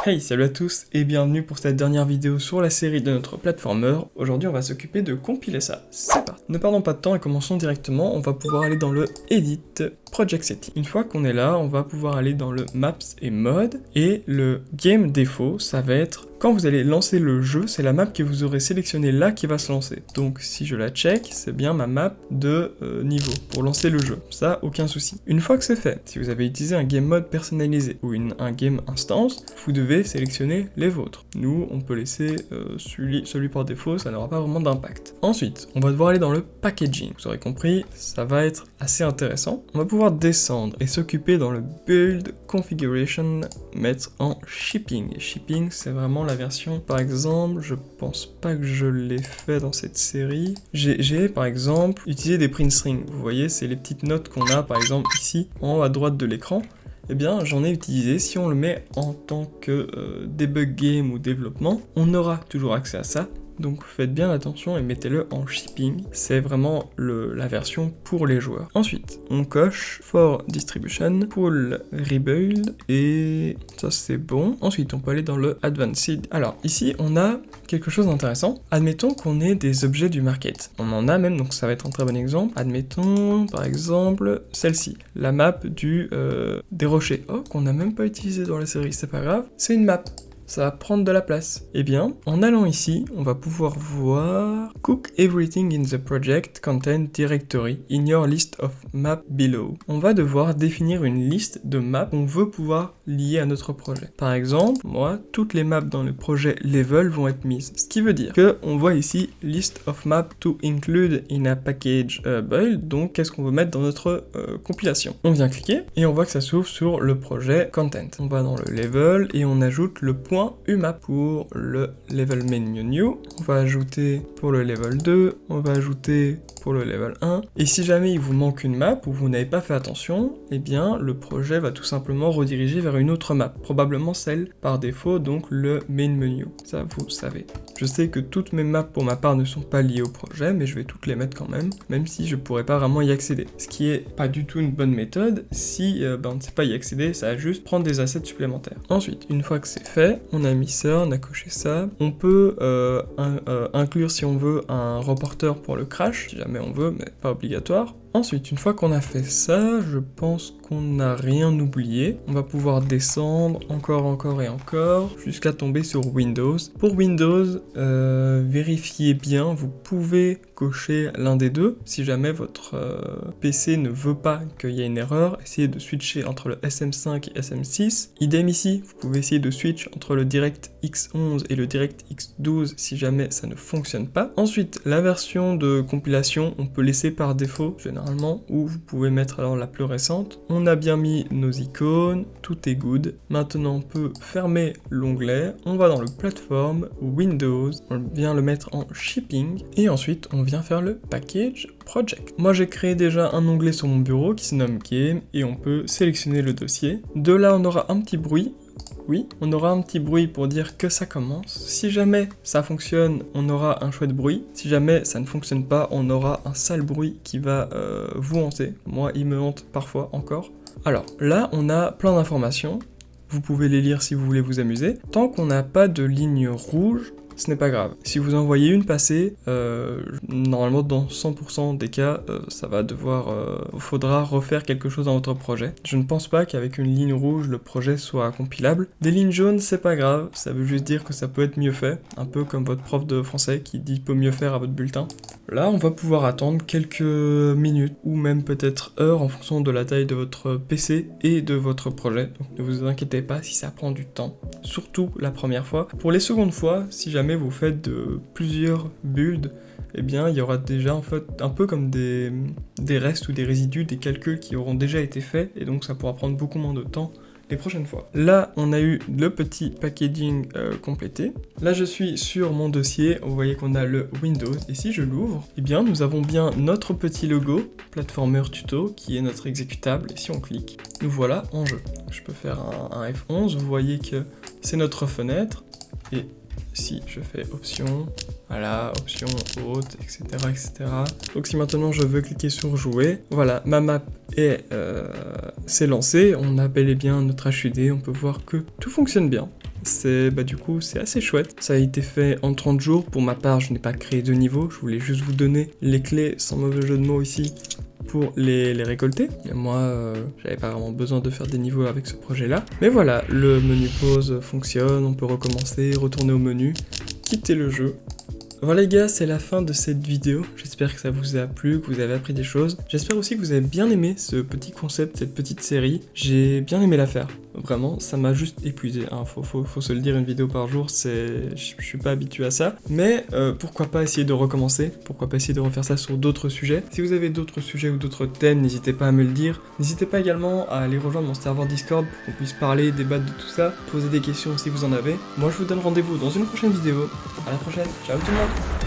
Hey, salut à tous et bienvenue pour cette dernière vidéo sur la série de notre platformer. Aujourd'hui on va s'occuper de compiler ça. C'est parti. Ne perdons pas de temps et commençons directement. On va pouvoir aller dans le Edit Project Setting. Une fois qu'on est là, on va pouvoir aller dans le Maps et Mode. Et le Game Default, ça va être quand vous allez lancer le jeu, c'est la map que vous aurez sélectionnée là qui va se lancer. Donc si je la check, c'est bien ma map de niveau pour lancer le jeu. Ça, aucun souci. Une fois que c'est fait, si vous avez utilisé un Game Mode personnalisé ou un Game Instance, vous devez sélectionner les vôtres. Nous, on peut laisser celui par défaut, ça n'aura pas vraiment d'impact. Ensuite, on va devoir aller dans le Packaging. Vous aurez compris, ça va être assez intéressant. On va pouvoir descendre et s'occuper dans le Build Configuration, mettre en Shipping. Et Shipping, c'est vraiment la version, par exemple, je pense pas que je l'ai fait dans cette série. J'ai par exemple utilisé des print strings. Vous voyez, c'est les petites notes qu'on a par exemple ici en haut à droite de l'écran. Eh bien, j'en ai utilisé. Si on le met en tant que debug game ou développement, on aura toujours accès à ça. Donc faites bien attention et mettez-le en shipping, c'est vraiment la version pour les joueurs. Ensuite, on coche for distribution, pull rebuild, et ça c'est bon. Ensuite, on peut aller dans le advanced. Alors ici, on a quelque chose d'intéressant. Admettons qu'on ait des objets du market. On en a même, donc ça va être un très bon exemple. Admettons, par exemple, celle-ci, la map des rochers. Oh, qu'on n'a même pas utilisé dans la série, c'est pas grave. C'est une map. Ça va prendre de la place. Eh bien, en allant ici, on va pouvoir voir Cook everything in the project content directory in your list of maps below. On va devoir définir une liste de maps qu'on veut pouvoir lier à notre projet. Par exemple, moi, toutes les maps dans le projet level vont être mises. Ce qui veut dire que on voit ici list of maps to include in a package build. Donc, qu'est-ce qu'on veut mettre dans notre compilation? On vient cliquer et on voit que ça s'ouvre sur le projet content. On va dans le level et on ajoute le point UMAP pour le level menu new, on va ajouter pour le level 2, on va ajouter pour le level 1, et si jamais il vous manque une map ou vous n'avez pas fait attention, eh bien le projet va tout simplement rediriger vers une autre map, probablement celle par défaut, donc le main menu, ça vous savez. Je sais que toutes mes maps pour ma part ne sont pas liées au projet, mais je vais toutes les mettre quand même si je pourrais pas vraiment y accéder. Ce qui est pas du tout une bonne méthode, si on ne sait pas y accéder, ça va juste prendre des assets supplémentaires. Ensuite, une fois que c'est fait, on a mis ça, on a coché ça. On peut inclure si on veut un reporter pour le crash, si jamais on veut, mais pas obligatoire. Ensuite, une fois qu'on a fait ça, je pense qu'on n'a rien oublié. On va pouvoir descendre encore et encore, jusqu'à tomber sur Windows. Pour Windows, vérifiez bien, vous pouvez cocher l'un des deux. Si jamais votre PC ne veut pas qu'il y ait une erreur, essayez de switcher entre le SM5 et SM6. Idem ici, vous pouvez essayer de switch entre le DirectX 11 et le DirectX 12 si jamais ça ne fonctionne pas. Ensuite, la version de compilation, on peut laisser par défaut, généralement, ou vous pouvez mettre alors la plus récente. On a bien mis nos icônes, tout est good. Maintenant on peut fermer l'onglet, on va dans le plateforme, Windows, on vient le mettre en shipping, et ensuite on vient faire le package project. Moi j'ai créé déjà un onglet sur mon bureau qui se nomme Game, et on peut sélectionner le dossier. De là on aura un petit bruit. Oui, on aura un petit bruit pour dire que ça commence. Si jamais ça fonctionne, on aura un chouette bruit. Si jamais ça ne fonctionne pas, on aura un sale bruit qui va vous hanter. Moi, il me hante parfois encore. Alors, là, on a plein d'informations. Vous pouvez les lire si vous voulez vous amuser. Tant qu'on n'a pas de ligne rouge, ce n'est pas grave. Si vous en voyez une passer, normalement dans 100% des cas, ça va faudra refaire quelque chose dans votre projet. Je ne pense pas qu'avec une ligne rouge, le projet soit compilable. Des lignes jaunes, c'est pas grave, ça veut juste dire que ça peut être mieux fait, un peu comme votre prof de français qui dit peut mieux faire à votre bulletin. Là, on va pouvoir attendre quelques minutes, ou même peut-être heures, en fonction de la taille de votre PC et de votre projet. Donc ne vous inquiétez pas si ça prend du temps, surtout la première fois. Pour les secondes fois, si jamais vous faites de plusieurs builds, eh bien il y aura déjà en fait un peu comme des restes ou des résidus, des calculs qui auront déjà été faits, et donc ça pourra prendre beaucoup moins de temps les prochaines fois. Là, on a eu le petit packaging complété. Là, je suis sur mon dossier, vous voyez qu'on a le Windows, et si je l'ouvre, eh bien nous avons bien notre petit logo, Platformer Tuto, qui est notre exécutable, et si on clique, nous voilà en jeu. Je peux faire un F11, vous voyez que c'est notre fenêtre, et si je fais option, voilà, option haute, etc., etc. Donc si maintenant je veux cliquer sur jouer, voilà, ma map s'est lancée, on a bel et bien notre HUD, on peut voir que tout fonctionne bien. c'est du coup c'est assez chouette. Ça a été fait en 30 jours. Pour ma part, je n'ai pas créé de niveau, je voulais juste vous donner les clés, sans mauvais jeu de mots ici, pour les récolter. Et moi, j'avais pas vraiment besoin de faire des niveaux avec ce projet-là. Mais voilà, le menu pause fonctionne, on peut recommencer, retourner au menu, quitter le jeu. Voilà les gars, c'est la fin de cette vidéo. J'espère que ça vous a plu, que vous avez appris des choses. J'espère aussi que vous avez bien aimé ce petit concept, cette petite série. J'ai bien aimé la faire. Vraiment, ça m'a juste épuisé. Hein. Faut se le dire, une vidéo par jour, je suis pas habitué à ça. Mais pourquoi pas essayer de recommencer? Pourquoi pas essayer de refaire ça sur d'autres sujets? Si vous avez d'autres sujets ou d'autres thèmes, n'hésitez pas à me le dire. N'hésitez pas également à aller rejoindre mon serveur Discord pour qu'on puisse parler, débattre de tout ça, poser des questions si vous en avez. Moi, je vous donne rendez-vous dans une prochaine vidéo. À la prochaine. Ciao tout le monde.